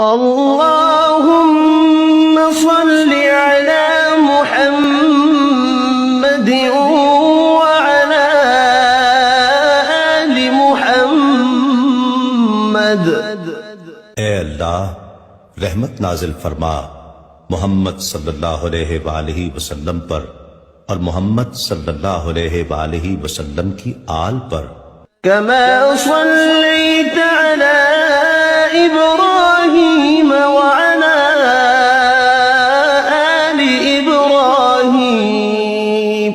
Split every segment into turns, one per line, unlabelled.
اللهم صل على محمد وعلى آل محمد۔
اے اللہ رحمت نازل فرما محمد صلی اللہ علیہ وآلہ وسلم پر اور محمد صلی اللہ علیہ وآلہ وسلم کی آل پر۔
كما صليت على إبراهيم وعلى آل إبراهيم،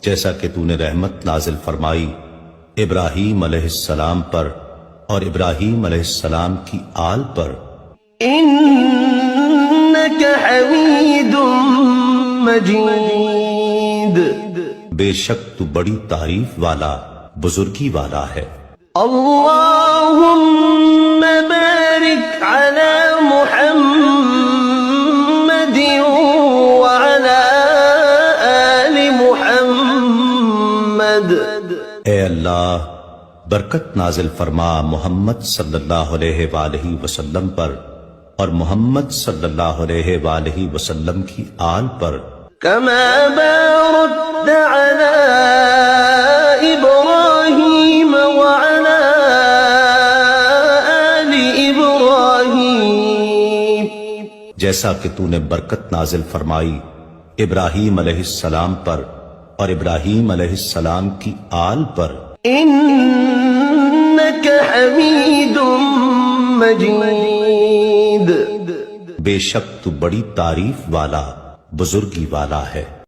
جیسا کہ تو نے رحمت نازل فرمائی ابراہیم علیہ السلام پر اور ابراہیم علیہ السلام کی آل پر۔
إنك حميد مجيد،
بے شک تو بڑی تعریف والا بزرگی والا ہے۔
اللهم بارك على محمد وعلى آل محمد۔
اے اللہ برکت نازل فرما محمد صلی اللہ علیہ وآلہ وسلم پر اور محمد صلی اللہ علیہ وآلہ وسلم کی آل پر۔
كما باركت على إبراهيم وعلى آل إبراهيم،
جیسا کہ تو نے برکت نازل فرمائی ابراہیم علیہ السلام پر اور ابراہیم علیہ السلام کی آل پر۔
إنك حميد مجيد،
بے شک تو بڑی تعریف والا بزرگی والا ہے۔